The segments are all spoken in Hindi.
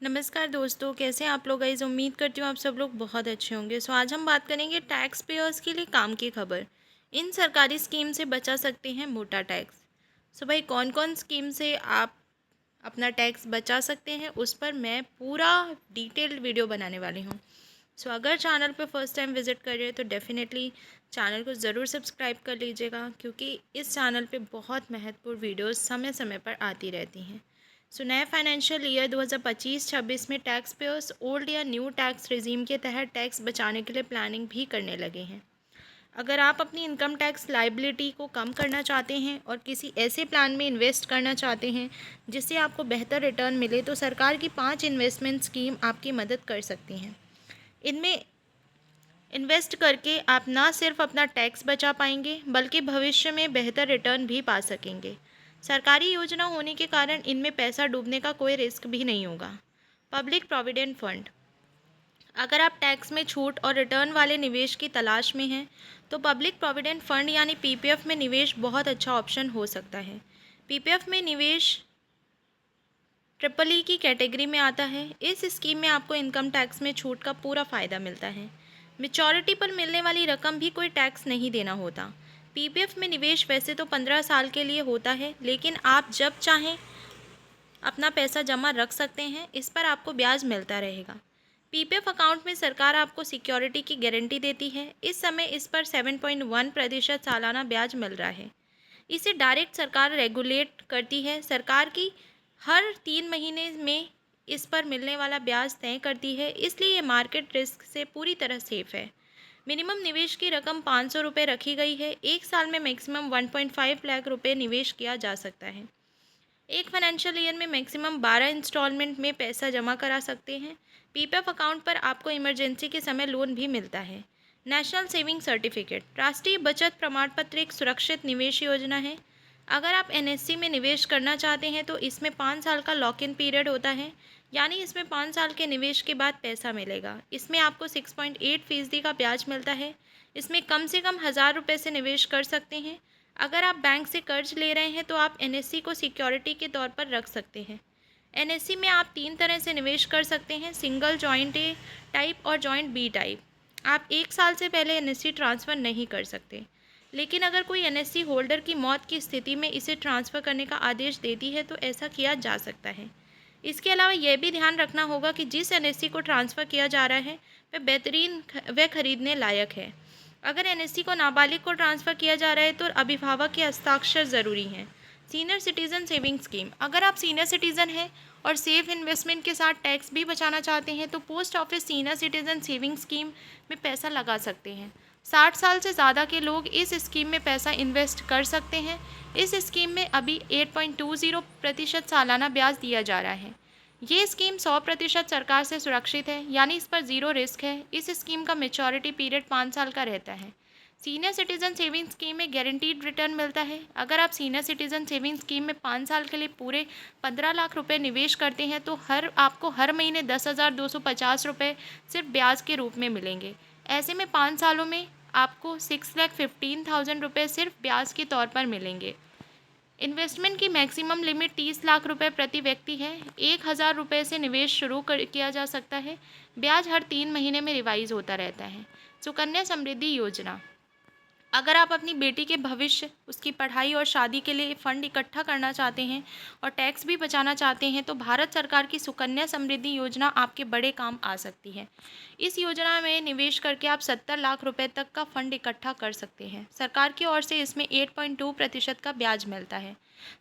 नमस्कार दोस्तों, कैसे हैं आप लोग। गाइस उम्मीद करती हूँ आप सब लोग बहुत अच्छे होंगे। आज हम बात करेंगे टैक्स पेयर्स के लिए काम की खबर। इन सरकारी स्कीम से बचा सकते हैं मोटा टैक्स। भाई कौन कौन स्कीम से आप अपना टैक्स बचा सकते हैं उस पर मैं पूरा डिटेल्ड वीडियो बनाने वाली हूँ। अगर चैनल पर फर्स्ट टाइम विजिट कर रहे हैं तो डेफिनेटली चैनल को ज़रूर सब्सक्राइब कर लीजिएगा, क्योंकि इस चैनल पे बहुत महत्वपूर्ण वीडियोस समय समय पर आती रहती हैं। नए फाइनेंशियल ईयर 2025-26 में टैक्स पेयर्स ओल्ड या न्यू टैक्स रिजीम के तहत टैक्स बचाने के लिए प्लानिंग भी करने लगे हैं। अगर आप अपनी इनकम टैक्स लाइबिलिटी को कम करना चाहते हैं और किसी ऐसे प्लान में इन्वेस्ट करना चाहते हैं जिससे आपको बेहतर रिटर्न मिले, तो सरकार की 5 इन्वेस्टमेंट स्कीम आपकी मदद कर सकती हैं। इनमें इन्वेस्ट करके आप ना सिर्फ अपना टैक्स बचा पाएंगे बल्कि भविष्य में बेहतर रिटर्न भी पा सकेंगे। सरकारी योजना होने के कारण इनमें पैसा डूबने का कोई रिस्क भी नहीं होगा। Public provident fund. अगर आप टैक्स में छूट और रिटर्न वाले निवेश की तलाश में हैं तो पब्लिक प्रोविडेंट फंड यानी पीपीएफ में निवेश बहुत अच्छा ऑप्शन हो सकता है। पीपीएफ में निवेश ट्रिपल ई की कैटेगरी में आता है। इस स्कीम में आपको इनकम टैक्स में छूट का पूरा फ़ायदा मिलता है। मेचॉरिटी पर मिलने वाली रकम भी कोई टैक्स नहीं देना होता। पीपीएफ में निवेश वैसे तो 15 साल के लिए होता है, लेकिन आप जब चाहें अपना पैसा जमा रख सकते हैं। इस पर आपको ब्याज मिलता रहेगा। पीपीएफ अकाउंट में सरकार आपको सिक्योरिटी की गारंटी देती है। इस समय इस पर 7.1% सालाना ब्याज मिल रहा है। इसे डायरेक्ट सरकार रेगुलेट करती है। सरकार की हर 3 महीने में इस पर मिलने वाला ब्याज तय करती है, इसलिए ये मार्केट रिस्क से पूरी तरह सेफ है। मिनिमम निवेश की रकम 500 रुपये रखी गई है। एक साल में मैक्सिमम 1.5 लाख रुपये निवेश किया जा सकता है। एक फाइनेंशियल ईयर में मैक्सिमम 12 इंस्टॉलमेंट में पैसा जमा करा सकते हैं। पीपीएफ अकाउंट पर आपको इमरजेंसी के समय लोन भी मिलता है। National saving certificate. राष्ट्रीय बचत प्रमाण पत्र एक सुरक्षित निवेश योजना है। अगर आप एनएससी में निवेश करना चाहते हैं तो इसमें 5 साल का लॉक इन पीरियड होता है, यानी इसमें 5 साल के निवेश के बाद पैसा मिलेगा। इसमें आपको 6.8% का ब्याज मिलता है। इसमें कम से कम 1000 रुपये से निवेश कर सकते हैं। अगर आप बैंक से कर्ज ले रहे हैं तो आप एनएससी को सिक्योरिटी के तौर पर रख सकते हैं। एनएससी में आप 3 तरह से निवेश कर सकते हैं: सिंगल, जॉइंट ए टाइप और जॉइंट बी टाइप। आप 1 साल से पहले एनएससी ट्रांसफ़र नहीं कर सकते, लेकिन अगर कोई एनएससी होल्डर की मौत की स्थिति में इसे ट्रांसफ़र करने का आदेश देती है तो ऐसा किया जा सकता है। इसके अलावा यह भी ध्यान रखना होगा कि जिस एनएससी को ट्रांसफ़र किया जा रहा है वह खरीदने लायक है। अगर एनएससी को नाबालिग को ट्रांसफ़र किया जा रहा है तो अभिभावक के हस्ताक्षर ज़रूरी हैं। Senior citizen saving scheme. अगर आप सीनियर सिटीज़न हैं और सेफ इन्वेस्टमेंट के साथ टैक्स भी बचाना चाहते हैं तो post office senior citizen saving scheme में पैसा लगा सकते हैं। 60 साल से ज़्यादा के लोग इस स्कीम में पैसा इन्वेस्ट कर सकते हैं। इस स्कीम में अभी 8.20% सालाना ब्याज दिया जा रहा है। ये स्कीम 100% सरकार से सुरक्षित है, यानी इस पर ज़ीरो रिस्क है। इस स्कीम का मेचॉरिटी पीरियड 5 साल का रहता है। सीनियर सिटीज़न सेविंग स्कीम में गारंटीड रिटर्न मिलता है। अगर आप सीनियर सिटीज़न सेविंग स्कीम में 5 साल के लिए पूरे 15 लाख रुपए निवेश करते हैं तो आपको हर महीने 10,250 रुपये सिर्फ ब्याज के रूप में मिलेंगे। ऐसे में 5 सालों में आपको 6,15,000 रुपये सिर्फ ब्याज के तौर पर मिलेंगे। इन्वेस्टमेंट की मैक्सिमम लिमिट 30 लाख रुपए प्रति व्यक्ति है। 1,000 रुपये से निवेश शुरू किया जा सकता है। ब्याज हर 3 महीने में रिवाइज होता रहता है। सुकन्या समृद्धि योजना। अगर आप अपनी बेटी के भविष्य, उसकी पढ़ाई और शादी के लिए फ़ंड इकट्ठा करना चाहते हैं और टैक्स भी बचाना चाहते हैं तो भारत सरकार की सुकन्या समृद्धि योजना आपके बड़े काम आ सकती है। इस योजना में निवेश करके आप 70 लाख रुपए तक का फंड इकट्ठा कर सकते हैं। सरकार की ओर से इसमें 8.2% का ब्याज मिलता है।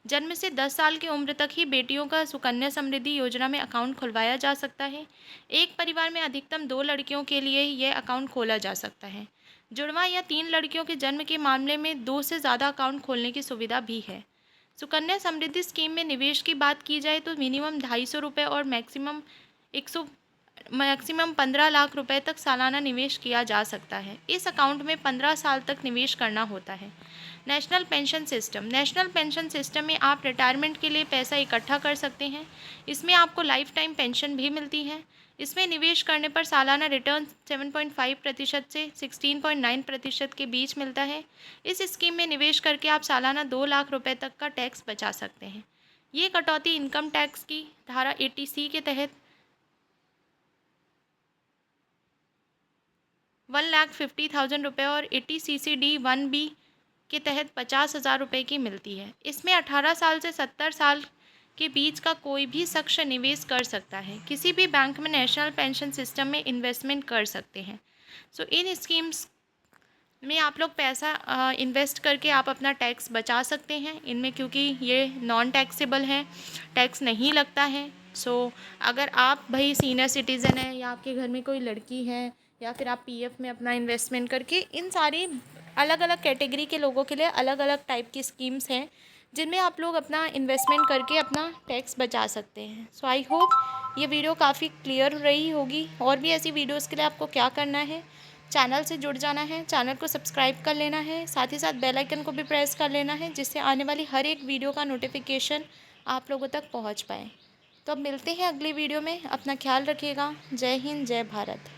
जन्म से 10 साल की उम्र तक ही बेटियों का सुकन्या समृद्धि योजना में अकाउंट खुलवाया जा सकता है। एक परिवार में अधिकतम 2 लड़कियों के लिए यह अकाउंट खोला जा सकता है। जुड़वा या 3 लड़कियों के जन्म के मामले में 2 से ज़्यादा अकाउंट खोलने की सुविधा भी है। सुकन्या समृद्धि स्कीम में निवेश की बात की जाए तो मिनिमम 250 रुपये और मैक्सिमम 15 लाख रुपए तक सालाना निवेश किया जा सकता है। इस अकाउंट में 15 साल तक निवेश करना होता है। National pension system. National pension system में आप रिटायरमेंट के लिए पैसा इकट्ठा कर सकते हैं। इसमें आपको लाइफ टाइम पेंशन भी मिलती है। इसमें निवेश करने पर सालाना रिटर्न 7.5% से 16.9% के बीच मिलता है। इस स्कीम में निवेश करके आप सालाना 2 लाख रुपए तक का टैक्स बचा सकते हैं। ये कटौती इनकम टैक्स की धारा 80C के तहत 1,50,000 और 80 CCD 1B के तहत 50,000 की मिलती है। इसमें 18 साल से 70 साल के बीच का कोई भी शख्स निवेश कर सकता है। किसी भी बैंक में नेशनल पेंशन सिस्टम में इन्वेस्टमेंट कर सकते हैं। इन स्कीम्स में आप लोग पैसा इन्वेस्ट करके आप अपना टैक्स बचा सकते हैं इनमें, क्योंकि ये नॉन टैक्सेबल हैं, टैक्स नहीं लगता है। अगर आप भाई सीनियर सिटीज़न हैं या आपके घर में कोई लड़की है या फिर आप पीएफ में अपना इन्वेस्टमेंट करके, इन सारी अलग अलग कैटेगरी के लोगों के लिए अलग अलग टाइप की स्कीम्स हैं जिनमें आप लोग अपना इन्वेस्टमेंट करके अपना टैक्स बचा सकते हैं। आई होप ये वीडियो काफ़ी क्लियर रही होगी। और भी ऐसी वीडियोज़ के लिए आपको क्या करना है, चैनल से जुड़ जाना है, चैनल को सब्सक्राइब कर लेना है, साथ ही साथ बेल आइकन को भी प्रेस कर लेना है, जिससे आने वाली हर एक वीडियो का नोटिफिकेशन आप लोगों तक पहुंच पाए। तो अब मिलते हैं अगली वीडियो में। अपना ख्याल रखिएगा। जय हिंद, जय भारत।